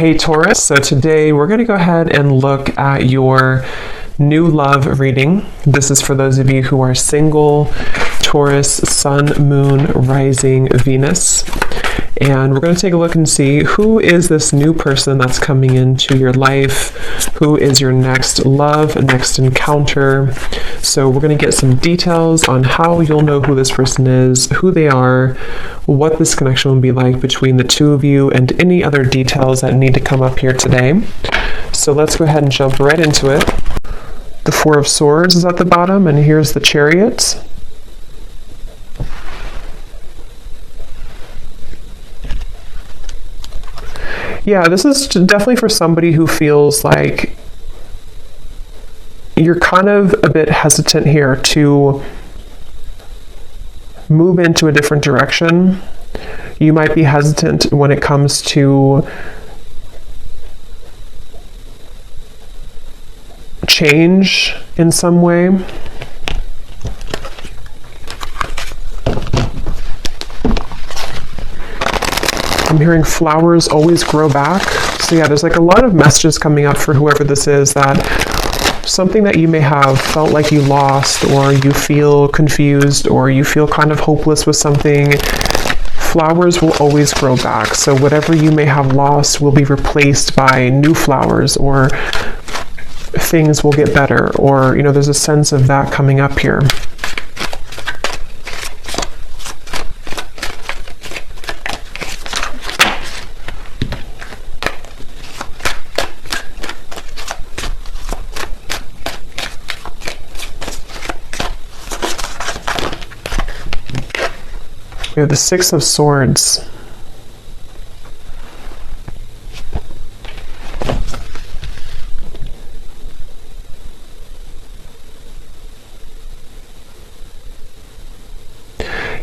Hey Taurus, so today we're going to go ahead and look at your new love reading. This is for those of you who are single, Taurus, Sun, Moon, Rising, Venus. And we're going to take a look and see who is this new person that's coming into your life, who is your next love, next encounter. So we're going to get some details on how you'll know who this person is, who they are, what this connection will be like between the two of you, and any other details that need to come up here today. So let's go ahead and jump right into it. The Four of Swords is at the bottom, and here's the Chariot. Yeah, this is definitely for somebody who feels like you're kind of a bit hesitant here to move into a different direction. You might be hesitant when it comes to change in some way. I'm hearing flowers always grow back. So yeah, there's like a lot of messages coming up for whoever this is, that something that you may have felt like you lost, or you feel confused, or you feel kind of hopeless with something, flowers will always grow back. So whatever you may have lost will be replaced by new flowers, or things will get better, or, you know, there's a sense of that coming up here. We have the Six of Swords.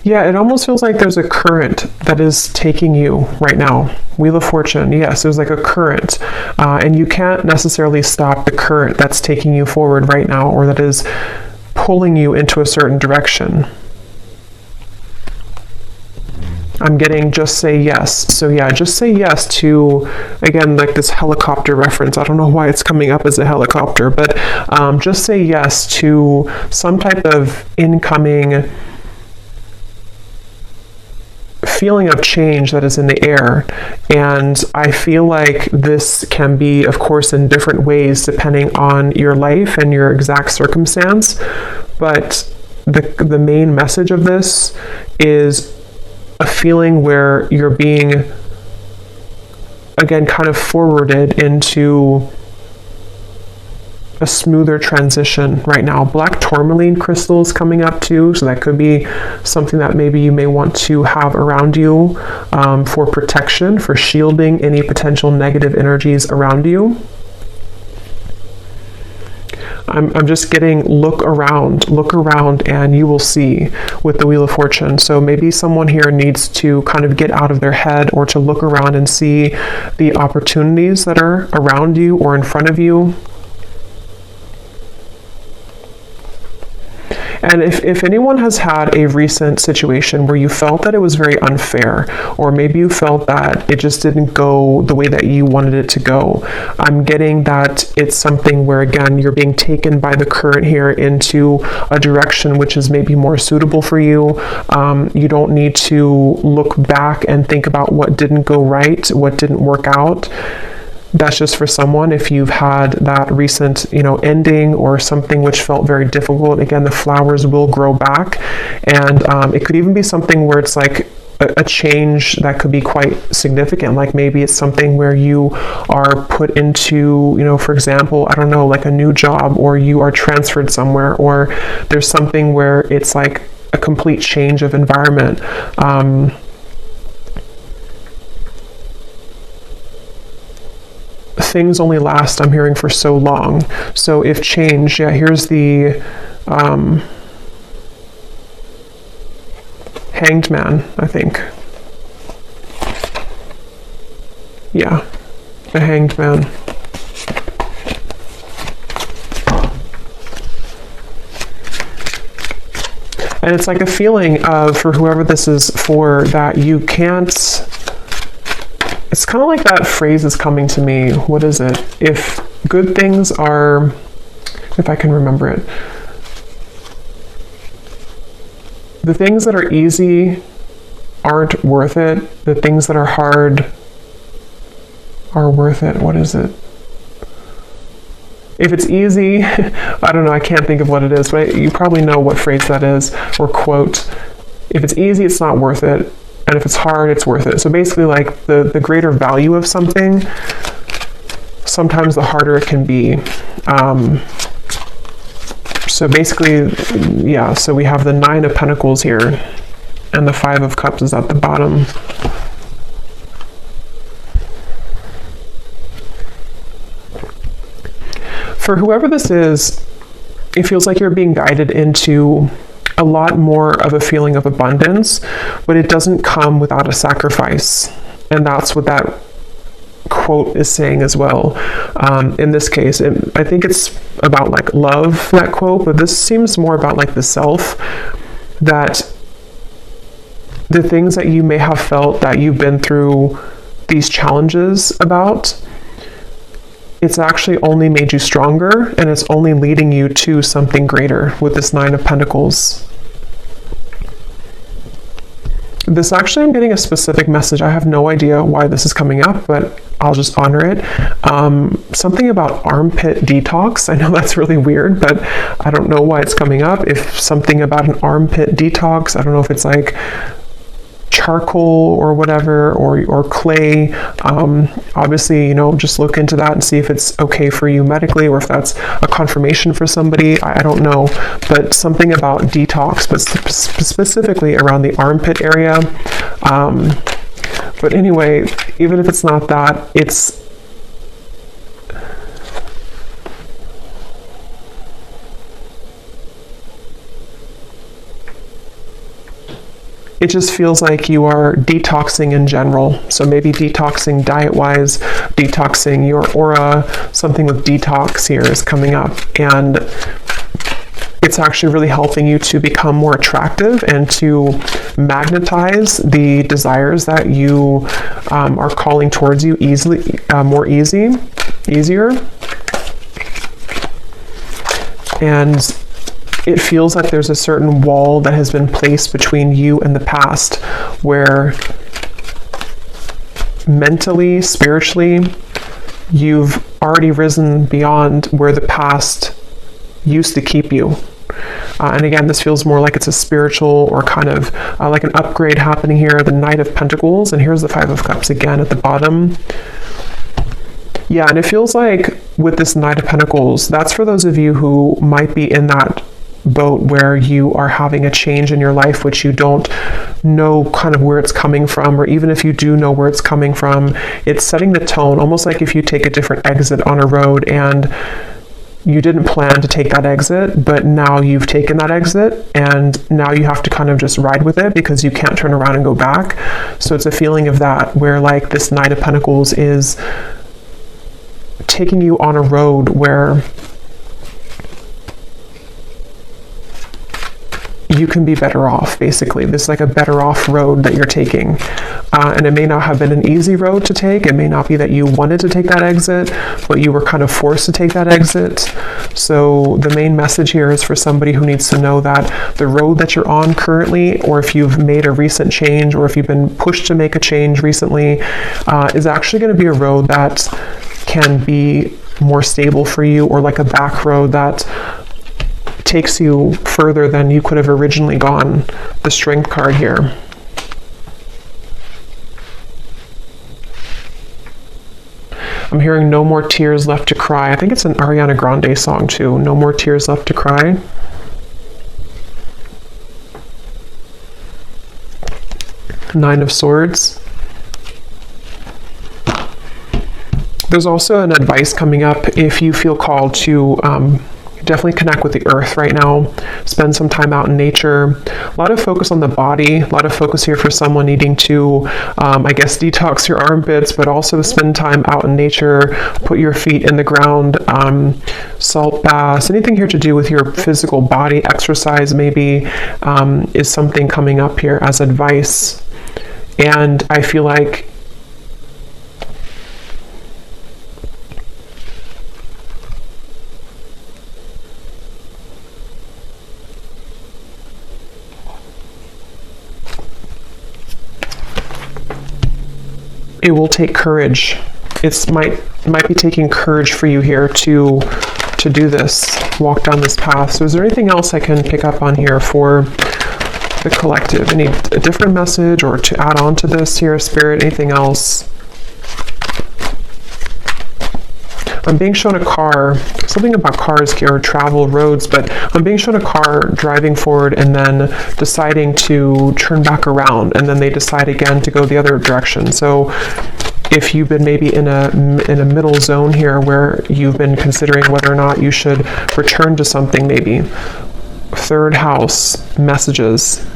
Yeah, it almost feels like there's a current that is taking you right now. Wheel of Fortune, yes, there's like a current. And you can't necessarily stop the current that's taking you forward right now, or that is pulling you into a certain direction. I'm getting just say yes. So yeah, just say yes to, again, like this helicopter reference. I don't know why it's coming up as a helicopter, but just say yes to some type of incoming feeling of change that is in the air. And I feel like this can be, of course, in different ways depending on your life and your exact circumstance. But the main message of this is a feeling where you're being, again, kind of forwarded into a smoother transition right now. Black tourmaline crystal is coming up too, so that could be something that maybe you may want to have around you for protection, for shielding any potential negative energies around you. I'm just getting look around, and you will see with the Wheel of Fortune. So maybe someone here needs to kind of get out of their head, or to look around and see the opportunities that are around you or in front of you. And if anyone has had a recent situation where you felt that it was very unfair, or maybe you felt that it just didn't go the way that you wanted it to go, I'm getting that it's something where, again, you're being taken by the current here into a direction which is maybe more suitable for you. You don't need to look back and think about what didn't go right, what didn't work out. That's just for someone. If you've had that recent, ending, or something which felt very difficult, again, the flowers will grow back. And it could even be something where it's like a change that could be quite significant. Like maybe it's something where you are put into, for example, I don't know, like a new job, or you are transferred somewhere, or there's something where it's like a complete change of environment. Things only last, I'm hearing, for so long. So if change, yeah, here's the Hanged Man, I think. Yeah, the Hanged Man. And it's like a feeling of, for whoever this is for, that you can't It's kind of like that phrase is coming to me. What is it? If good things are, if I can remember it, the things that are easy aren't worth it. The things that are hard are worth it. What is it? If it's easy, I don't know, I can't think of what it is, but you probably know what phrase that is, or quote. If it's easy, it's not worth it. And if it's hard, it's worth it. So basically, like, the greater value of something, sometimes the harder it can be. So basically, yeah, so we have the 9 of Pentacles here, and the 5 of Cups is at the bottom. For whoever this is, it feels like you're being guided into a lot more of a feeling of abundance, but it doesn't come without a sacrifice. And that's what that quote is saying as well. In this case, I think it's about like love, that quote, but this seems more about like the self, that the things that you may have felt that you've been through these challenges about, it's actually only made you stronger, and it's only leading you to something greater with this 9 of Pentacles. This actually, I'm getting a specific message. I have no idea why this is coming up, but I'll just honor it. Something about armpit detox. I know that's really weird, but I don't know why it's coming up. If something about an armpit detox, I don't know if it's like charcoal or whatever, or clay. Obviously, you know, just look into that and see if it's okay for you medically, or if that's a confirmation for somebody. I don't know, but something about detox, but specifically around the armpit area. But anyway, even if it's not that, it just feels like you are detoxing in general. So maybe detoxing diet-wise, detoxing your aura, something with detox here is coming up. And it's actually really helping you to become more attractive and to magnetize the desires that you are calling towards you easier. And it feels like there's a certain wall that has been placed between you and the past, where mentally, spiritually, you've already risen beyond where the past used to keep you. And again, this feels more like it's a spiritual or kind of like an upgrade happening here. The Knight of Pentacles, and here's the 5 of Cups again at the bottom. Yeah, and it feels like with this Knight of Pentacles, that's for those of you who might be in that boat where you are having a change in your life which you don't know kind of where it's coming from, or even if you do know where it's coming from, it's setting the tone, almost like if you take a different exit on a road and you didn't plan to take that exit, but now you've taken that exit and now you have to kind of just ride with it because you can't turn around and go back. So it's a feeling of that, where like this Knight of Pentacles is taking you on a road where you can be better off, basically. This is like a better off road that you're taking. And it may not have been an easy road to take. It may not be that you wanted to take that exit, but you were kind of forced to take that exit. So the main message here is for somebody who needs to know that the road that you're on currently, or if you've made a recent change, or if you've been pushed to make a change recently, is actually going to be a road that can be more stable for you, or like a back road that takes you further than you could have originally gone. The Strength card here. I'm hearing No More Tears Left to Cry. I think it's an Ariana Grande song too. No More Tears Left to Cry. Nine of Swords. There's also an advice coming up if you feel called to definitely connect with the earth right now. Spend some time out in nature. A lot of focus on the body. A lot of focus here for someone needing to, I guess, detox your armpits, but also spend time out in nature. Put your feet in the ground. Salt baths. Anything here to do with your physical body. Exercise maybe is something coming up here as advice. And I feel like it will take courage. It might be taking courage for you here to do this, walk down this path. So is there anything else I can pick up on here for the collective? A different message or to add on to this here, Spirit? Anything else? I'm being shown a car, something about cars or travel roads, but I'm being shown a car driving forward and then deciding to turn back around, and then they decide again to go the other direction. So if you've been maybe in a middle zone here where you've been considering whether or not you should return to something, maybe. Third house, messages.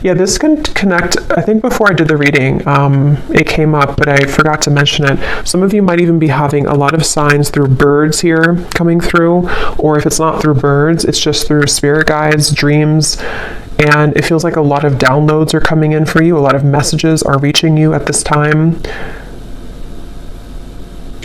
Yeah, this can connect. I think before I did the reading, it came up, but I forgot to mention it. Some of you might even be having a lot of signs through birds here coming through, or if it's not through birds, it's just through spirit guides, dreams, and it feels like a lot of downloads are coming in for you. A lot of messages are reaching you at this time.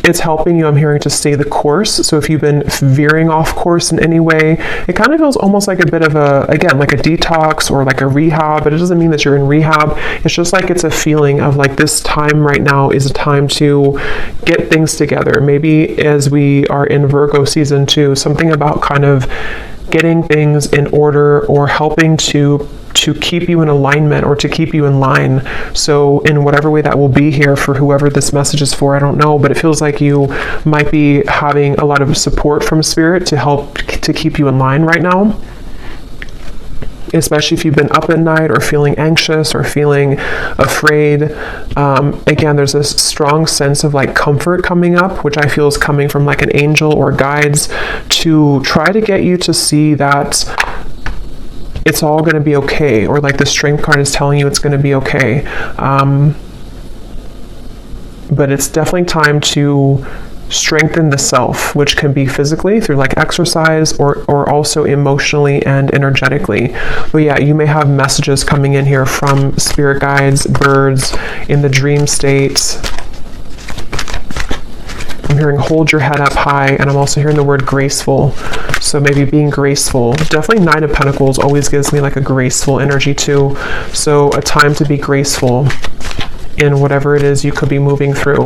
It's helping you, I'm hearing, to stay the course. So if you've been veering off course in any way, it kind of feels almost like a bit of again, like a detox or like a rehab, but it doesn't mean that you're in rehab. It's just like it's a feeling of like this time right now is a time to get things together. Maybe as we are in Virgo season 2, something about kind of getting things in order or helping to keep you in alignment or to keep you in line. So in whatever way that will be here for whoever this message is for, I don't know, but it feels like you might be having a lot of support from Spirit to help to keep you in line right now. Especially if you've been up at night or feeling anxious or feeling afraid. Again, there's this strong sense of like comfort coming up, which I feel is coming from like an angel or guides to try to get you to see that it's all going to be okay, or like the Strength card is telling you it's going to be okay. But it's definitely time to strengthen the self, which can be physically through like exercise or also emotionally and energetically. But yeah, you may have messages coming in here from spirit guides, birds, in the dream state. I'm hearing hold your head up high, and I'm also hearing the word graceful. So maybe being graceful. Definitely 9 of Pentacles always gives me like a graceful energy too. So a time to be graceful in whatever it is you could be moving through.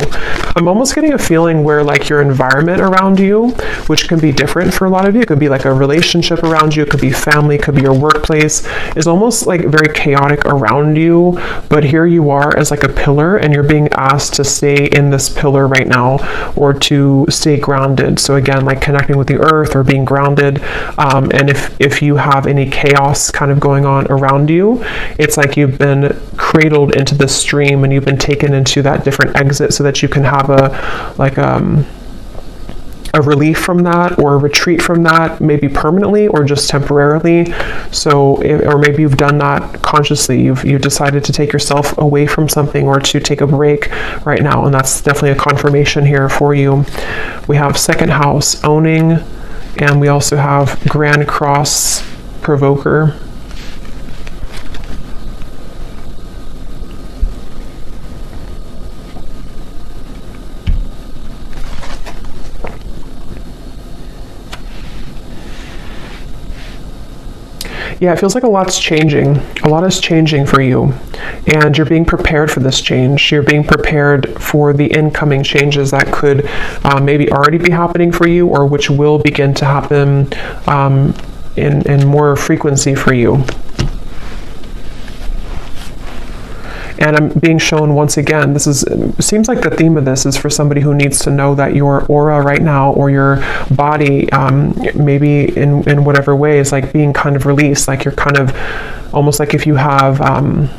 I'm almost getting a feeling where like your environment around you, which can be different for a lot of you, it could be like a relationship around you, it could be family, it could be your workplace, is almost like very chaotic around you, but here you are as like a pillar, and you're being asked to stay in this pillar right now, or to stay grounded. So again, like connecting with the earth or being grounded. And if you have any chaos kind of going on around you, it's like you've been cradled into the stream and you've been taken into that different exit so that you can have a relief from that, or a retreat from that, maybe permanently or just temporarily. So, or maybe you've done that consciously. You've decided to take yourself away from something or to take a break right now, and that's definitely a confirmation here for you. We have second house, owning, and we also have Grand Cross Provoker. Yeah, it feels like a lot's changing. A lot is changing for you, and you're being prepared for this change. You're being prepared for the incoming changes that could maybe already be happening for you, or which will begin to happen in more frequency for you. And I'm being shown once again, seems like the theme of this is for somebody who needs to know that your aura right now, or your body, maybe in whatever way, is like being kind of released. Like you're kind of, almost like if you have, I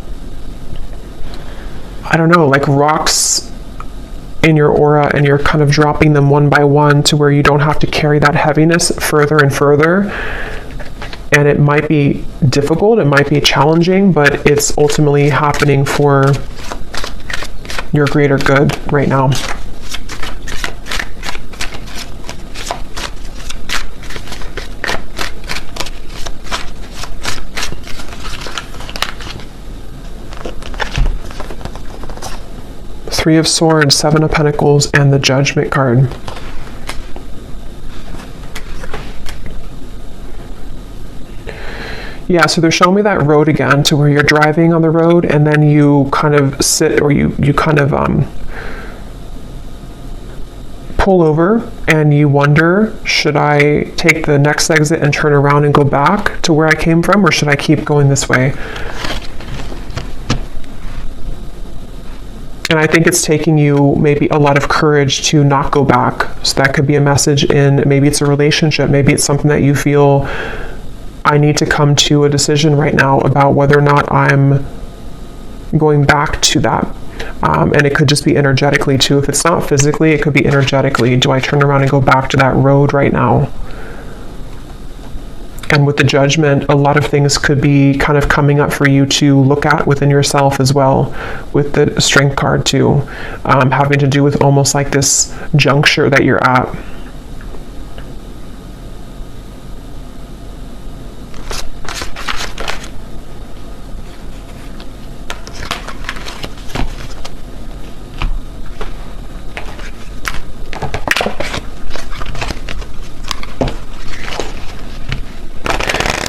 don't know, like rocks in your aura, and you're kind of dropping them one by one to where you don't have to carry that heaviness further and further. And it might be difficult, it might be challenging, but it's ultimately happening for your greater good right now. Three of Swords, Seven of Pentacles, and the Judgment card. Yeah, so they're showing me that road again, to where you're driving on the road and then you kind of sit, or you kind of pull over and you wonder, should I take the next exit and turn around and go back to where I came from, or should I keep going this way? And I think it's taking you maybe a lot of courage to not go back. So that could be a message in, maybe it's a relationship, maybe it's something that you feel, I need to come to a decision right now about whether or not I'm going back to that. And it could just be energetically too. If it's not physically, it could be energetically. Do I turn around and go back to that road right now? And with the Judgment, a lot of things could be kind of coming up for you to look at within yourself as well, with the Strength card too, having to do with almost like this juncture that you're at.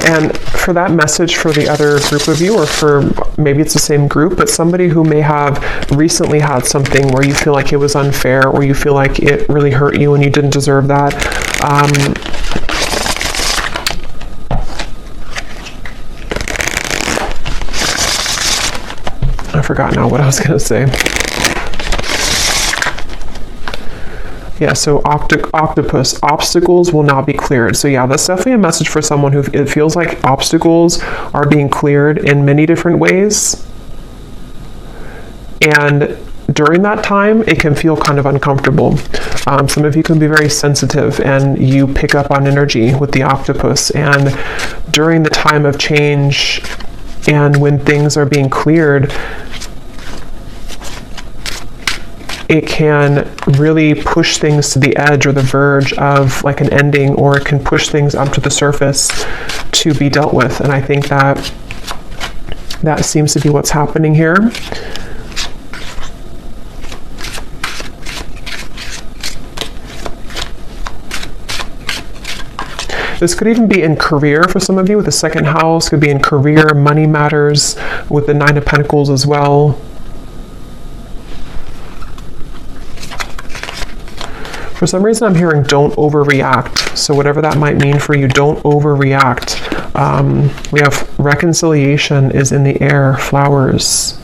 And for that message for the other group of you, or for maybe it's the same group, but somebody who may have recently had something where you feel like it was unfair, or you feel like it really hurt you and you didn't deserve that. I forgot now what I was going to say. Yeah, so octopus, obstacles will now be cleared. So yeah, that's definitely a message for someone who it feels like obstacles are being cleared in many different ways. And during that time, it can feel kind of uncomfortable. Some of you can be very sensitive and you pick up on energy with the octopus. And during the time of change and when things are being cleared, it can really push things to the edge or the verge of like an ending, or it can push things up to the surface to be dealt with. And I think that seems to be what's happening here. This could even be in career for some of you with the second house, could be in career, money matters with the Nine of Pentacles as well. For some reason, I'm hearing don't overreact. So whatever that might mean for you, don't overreact. We have reconciliation is in the air, flowers.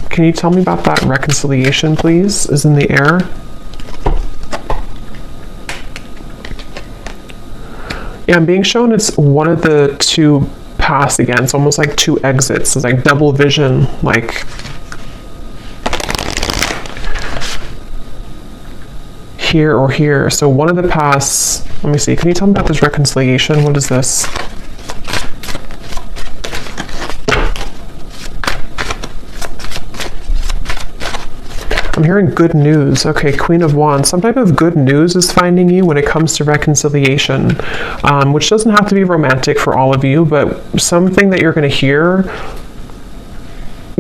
Can you tell me about that reconciliation, please, is in the air? Yeah, I'm being shown it's one of the two paths again. It's almost like two exits. It's like double vision, like here or here. So one of the paths, let me see, can you tell me about this reconciliation? What is this? I'm hearing good news. Okay, Queen of Wands. Some type of good news is finding you when it comes to reconciliation, which doesn't have to be romantic for all of you, but something that you're going to hear,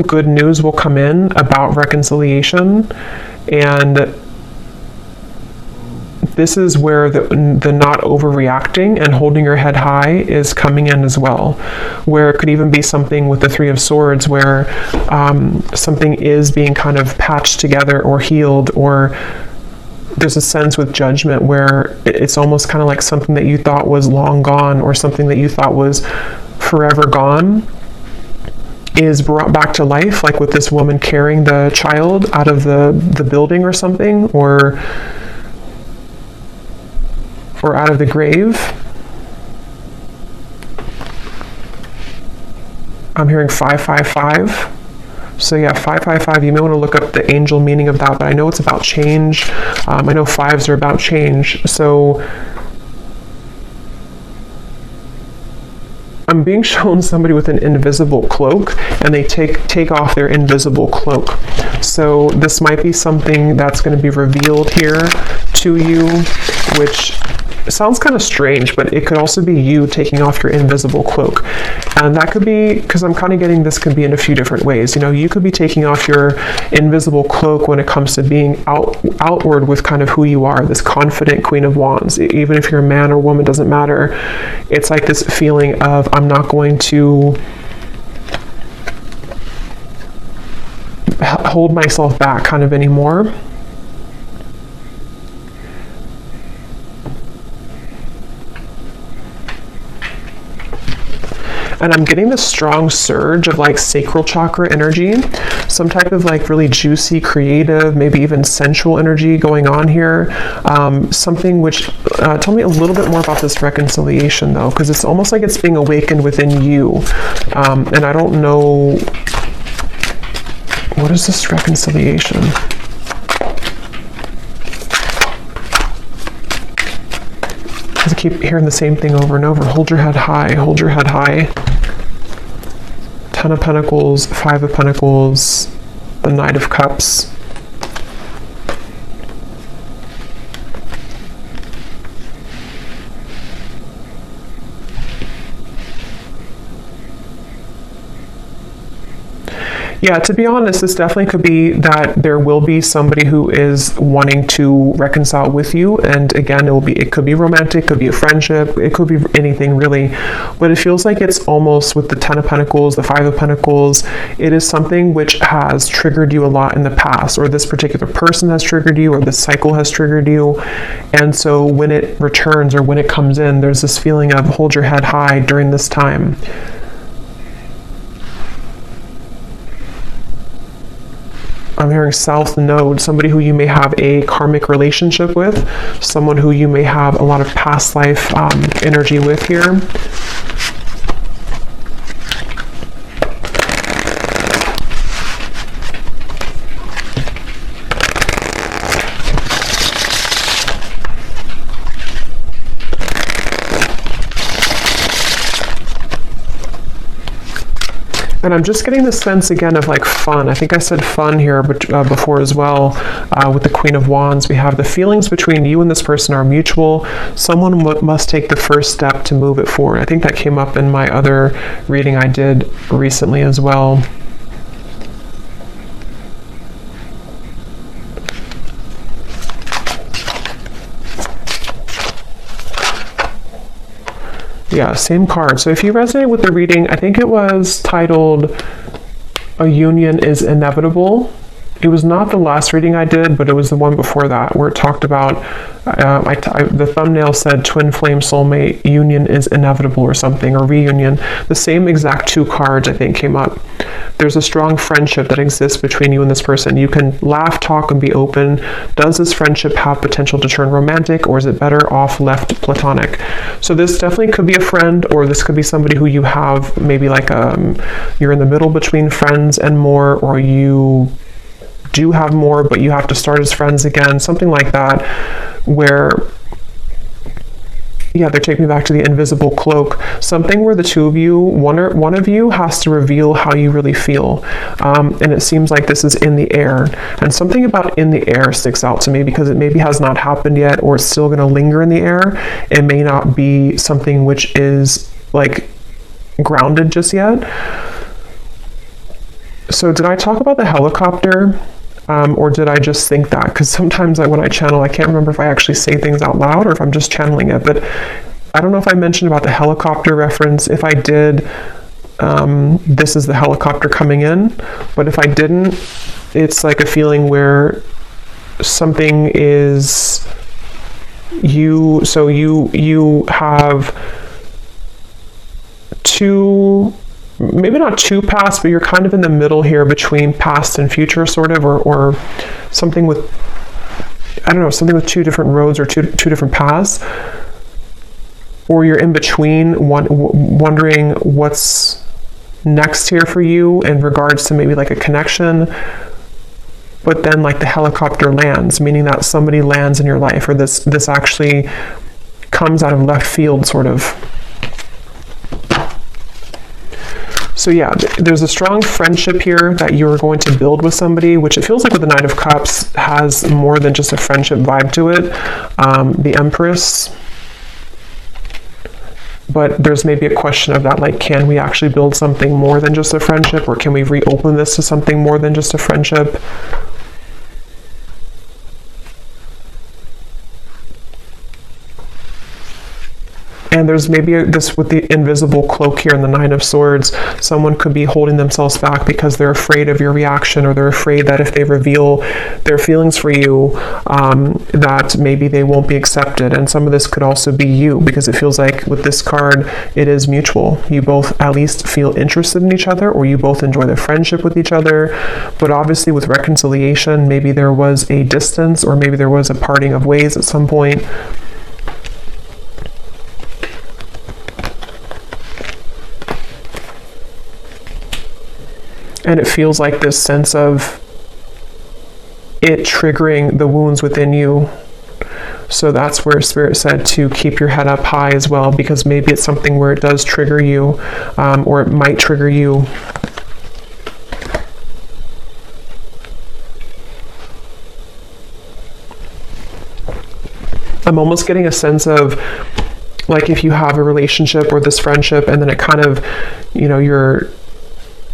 good news will come in about reconciliation. And this is where the not overreacting and holding your head high is coming in as well, where it could even be something with the Three of Swords where something is being kind of patched together or healed, or there's a sense with Judgment where it's almost kind of like something that you thought was long gone, or something that you thought was forever gone is brought back to life, like with this woman carrying the child out of the building or something, or out of the grave. I'm hearing 555. So yeah, 555, you may want to look up the angel meaning of that, but I know it's about change. I know fives are about change. So I'm being shown somebody with an invisible cloak, and they take off their invisible cloak. So this might be something that's going to be revealed here to you, which it sounds kind of strange, but it could also be you taking off your invisible cloak. And that could be, because I'm kind of getting this could be in a few different ways. You know, you could be taking off your invisible cloak when it comes to being outward with kind of who you are, this confident Queen of Wands. Even if you're a man or woman, doesn't matter. It's like this feeling of, I'm not going to hold myself back kind of anymore. And I'm getting this strong surge of like sacral chakra energy, some type of like really juicy, creative, maybe even sensual energy going on here. Something which, tell me a little bit more about this reconciliation though, because it's almost like it's being awakened within you. And I don't know, what is this reconciliation? I keep hearing the same thing over and over. Hold your head high, hold your head high. 10 of Pentacles, 5 of Pentacles, the Knight of Cups. Yeah, to be honest, this definitely could be that there will be somebody who is wanting to reconcile with you. And again, it could be romantic, could be a friendship, it could be anything really. But it feels like it's almost with the 10 of Pentacles, the 5 of Pentacles, it is something which has triggered you a lot in the past, or this particular person has triggered you, or this cycle has triggered you. And so when it returns or when it comes in, there's this feeling of hold your head high during this time. I'm hearing South Node, somebody who you may have a karmic relationship with, someone who you may have a lot of past life energy with here. And I'm just getting the sense again of like fun. I think I said fun here before as well. With the Queen of Wands, we have the feelings between you and this person are mutual. Someone must take the first step to move it forward. I think that came up in my other reading I did recently as well. Yeah, same card. So if you resonate with the reading, I think it was titled A Union is Inevitable. It was not the last reading I did, but it was the one before that where it talked about, the thumbnail said twin flame soulmate, union is inevitable or something, or reunion. The same exact two cards I think came up. There's a strong friendship that exists between you and this person. You can laugh, talk, and be open. Does this friendship have potential to turn romantic, or is it better off left platonic? So this definitely could be a friend, or this could be somebody who you have maybe like you're in the middle between friends and more, or you do have more, but you have to start as friends again, something like that, where, yeah, they're taking me back to the invisible cloak, something where the two of you, one of you has to reveal how you really feel, and it seems like this is in the air, and something about in the air sticks out to me because it maybe has not happened yet, or it's still going to linger in the air. It may not be something which is like grounded just yet. So did I talk about the helicopter? Or did I just think that? Because sometimes when I channel, I can't remember if I actually say things out loud or if I'm just channeling it. But I don't know if I mentioned about the helicopter reference. If I did, this is the helicopter coming in. But if I didn't, it's like a feeling where something is you. So you have two, maybe not two paths, but you're kind of in the middle here between past and future, sort of, or something with, I don't know, something with two different roads or two different paths, or you're in between, wondering what's next here for you in regards to maybe like a connection. But then like the helicopter lands, meaning that somebody lands in your life, or this actually comes out of left field, sort of. So yeah, there's a strong friendship here that you're going to build with somebody, which it feels like with the Knight of Cups has more than just a friendship vibe to it. The Empress, But there's maybe a question of that, like, can we actually build something more than just a friendship, or can we reopen this to something more than just a friendship? And there's maybe this with the invisible cloak here in the Nine of Swords. Someone could be holding themselves back because they're afraid of your reaction, or they're afraid that if they reveal their feelings for you, that maybe they won't be accepted. And some of this could also be you, because it feels like with this card, it is mutual. You both at least feel interested in each other, or you both enjoy the friendship with each other. But obviously with reconciliation, maybe there was a distance, or maybe there was a parting of ways at some point. And it feels like this sense of it triggering the wounds within you. So that's where Spirit said to keep your head up high as well, because maybe it's something where it does trigger you, or it might trigger you. I'm almost getting a sense of, like, if you have a relationship or this friendship, and then it kind of, you know, you're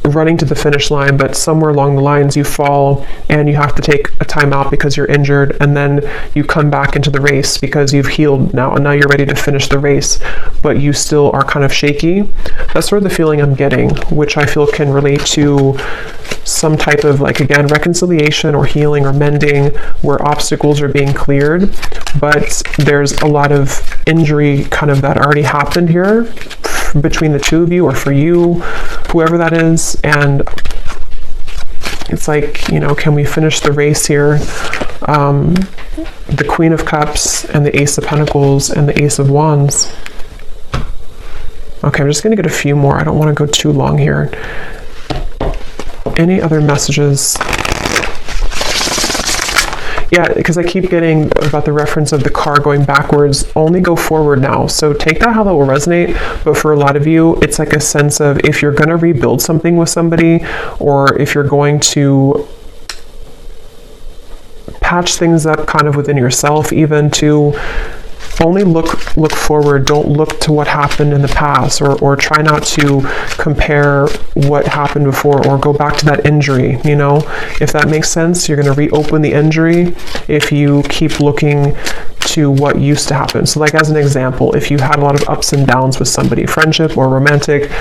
running to the finish line, but somewhere along the lines you fall and you have to take a time out because you're injured, and then you come back into the race because you've healed now, and now you're ready to finish the race, but you still are kind of shaky. That's sort of the feeling I'm getting, which I feel can relate to some type of, like, again, reconciliation or healing or mending, where obstacles are being cleared, but there's a lot of injury kind of that already happened here between the two of you, or for you, whoever that is. And it's like, you know, can we finish the race here? The Queen of Cups and the Ace of Pentacles and the Ace of Wands. Okay, I'm just going to get a few more. I don't want to go too long here. Any other messages? Yeah, because I keep getting about the reference of the car going backwards. Only go forward now. So take that how that will resonate. But for a lot of you, it's like a sense of, if you're going to rebuild something with somebody, or if you're going to patch things up kind of within yourself, even, to only look forward. Don't look to what happened in the past, or try not to compare what happened before, or go back to that injury. You know, if that makes sense, you're going to reopen the injury if you keep looking to what used to happen. So, like, as an example, if you had a lot of ups and downs with somebody, friendship or romantic,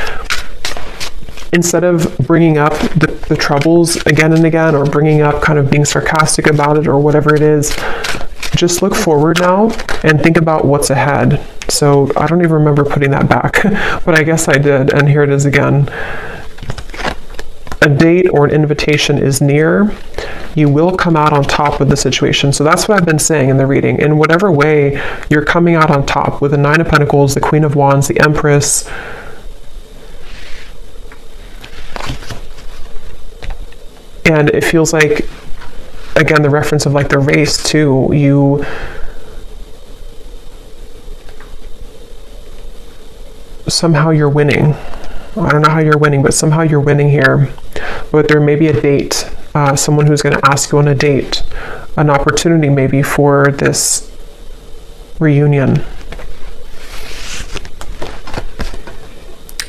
instead of bringing up the troubles again and again, or bringing up kind of being sarcastic about it, or whatever it is, just look forward now and think about what's ahead. So I don't even remember putting that back, but I guess I did, and here it is again. A date or an invitation is near. You will come out on top of the situation. So that's what I've been saying in the reading. In whatever way, you're coming out on top with the Nine of Pentacles, the Queen of Wands, the Empress. And it feels like, again, the reference of, like, the race too. You somehow you're winning. I don't know how you're winning, but somehow you're winning here. But there may be a date, someone who's going to ask you on a date, an opportunity maybe for this reunion.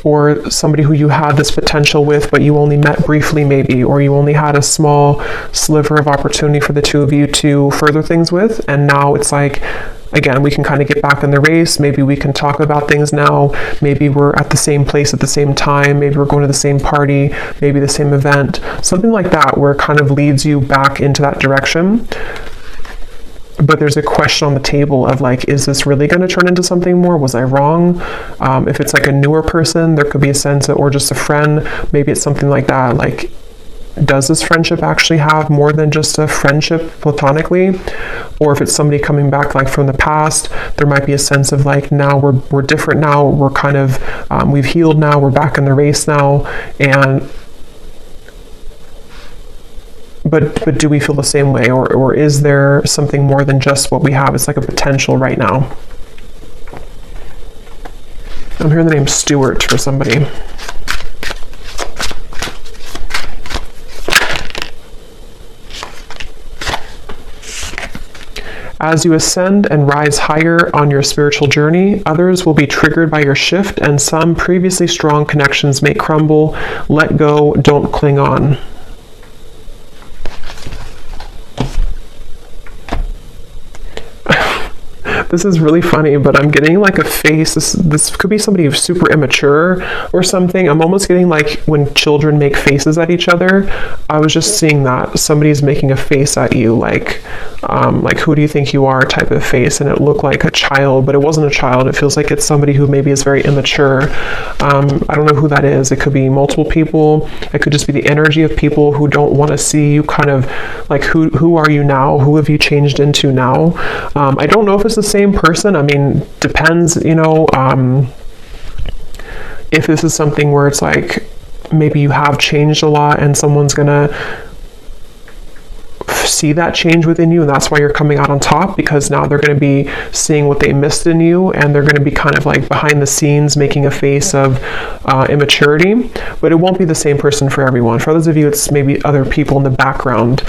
Or somebody who you had this potential with, but you only met briefly maybe, or you only had a small sliver of opportunity for the two of you to further things with. And now it's like, again, we can kind of get back in the race. Maybe we can talk about things now. Maybe we're at the same place at the same time. Maybe we're going to the same party, maybe the same event, something like that, where it kind of leads you back into that direction. But there's a question on the table of, like, is this really going to turn into something more? Was I wrong? If it's like a newer person, there could be a sense of, or just a friend, maybe it's something like that. Like, does this friendship actually have more than just a friendship platonically? Or if it's somebody coming back, like, from the past, there might be a sense of, like, now we're different now. We're kind of, we've healed now. We're back in the race now. And But do we feel the same way, or is there something more than just what we have? It's like a potential right now. I'm hearing the name Stuart for somebody. As you ascend and rise higher on your spiritual journey, others will be triggered by your shift, and some previously strong connections may crumble. Let go, don't cling on. This is really funny, but I'm getting like a face. This could be somebody who's super immature or something. I'm almost getting like when children make faces at each other. I was just seeing that somebody's making a face at you, like who do you think you are type of face, and it looked like a child, but it wasn't a child. It feels like it's somebody who maybe is very immature. I don't know who that is. It could be multiple people. It could just be the energy of people who don't want to see you, kind of like who are you now? Who have you changed into now? I don't know if it's the same person. I mean, depends, you know, if this is something where it's like maybe you have changed a lot and someone's gonna see that change within you, and that's why you're coming out on top, because now they're going to be seeing what they missed in you, and they're going to be kind of like behind the scenes making a face of immaturity. But it won't be the same person for everyone. For others of you, it's maybe other people in the background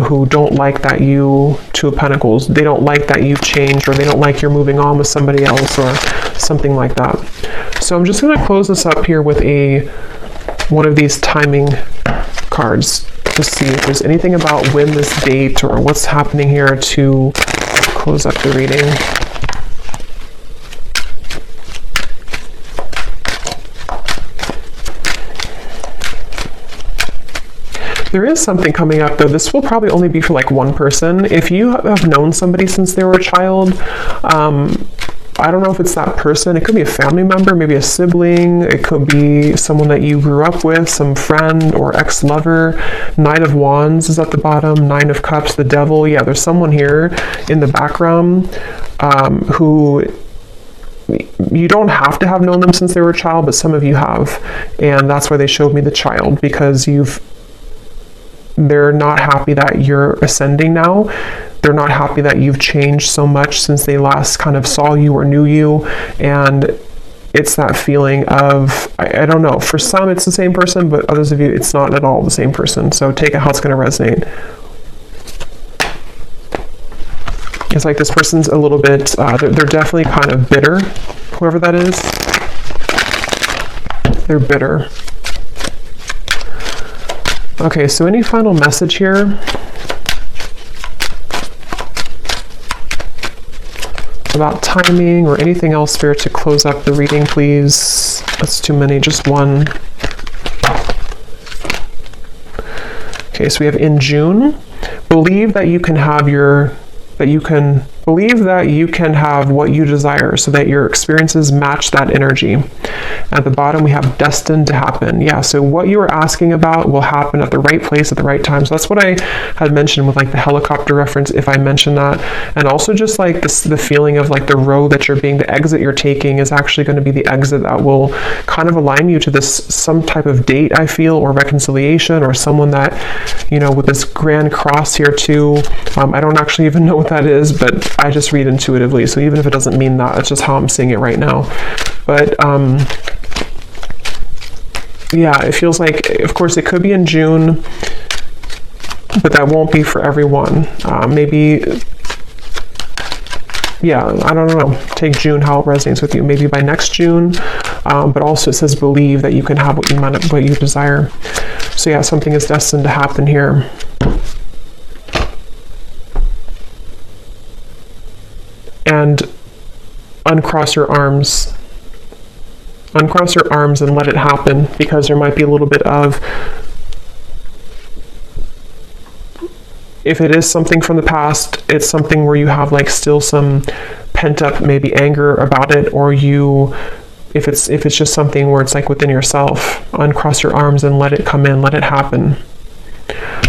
who don't like that you, Two of Pentacles, they don't like that you've changed, or they don't like you're moving on with somebody else or something like that. So I'm just going to close this up here with one of these timing cards to see if there's anything about when this date or what's happening here to close up the reading. There is something coming up though. This will probably only be for like one person. If you have known somebody since they were a child, I don't know if it's that person. It could be a family member, maybe a sibling. It could be someone that you grew up with, some friend or ex-lover. Knight of Wands is at the bottom. Nine of Cups, the Devil. Yeah, there's someone here in the background who you don't have to have known them since they were a child, but some of you have. And that's why they showed me the child, because they're not happy that you're ascending now. They're not happy that you've changed so much since they last kind of saw you or knew you. And it's that feeling of, I don't know, for some it's the same person, but others of you, it's not at all the same person. So take it how it's going to resonate. It's like this person's a little bit, they're definitely kind of bitter, whoever that is. They're bitter. Okay, so any final message here? About timing or anything else, Spirit, to close up the reading, please. That's too many, just one. Okay, so we have in June, believe that you can have believe that you can have what you desire so that your experiences match that energy. At the bottom, we have destined to happen. Yeah, so what you were asking about will happen at the right place at the right time. So that's what I had mentioned with like the helicopter reference, if I mentioned that. And also just like this, the feeling of like the road that the exit you're taking is actually going to be the exit that will kind of align you to this, some type of date, I feel, or reconciliation, or someone that, you know, with this grand cross here too. I don't actually even know what that is, but I just read intuitively. So even if it doesn't mean that, it's just how I'm seeing it right now. But yeah, it feels like, of course, it could be in June, but that won't be for everyone. Maybe, yeah, I don't know. Take June, how it resonates with you. Maybe by next June, but also it says believe that you can have what you desire. So yeah, something is destined to happen here. And uncross your arms. Uncross your arms and let it happen, because there might be a little bit of, if it is something from the past, it's something where you have like still some pent up maybe anger about it, or if it's just something where it's like within yourself, uncross your arms and let it come in, let it happen.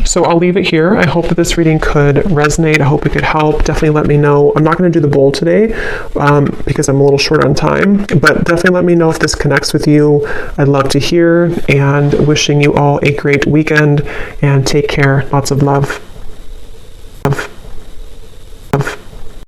So I'll leave it here. I hope that this reading could resonate. I hope it could help. Definitely let me know. I'm not going to do the bowl today because I'm a little short on time, but definitely let me know if this connects with you. I'd love to hear, and wishing you all a great weekend, and take care. Lots of love.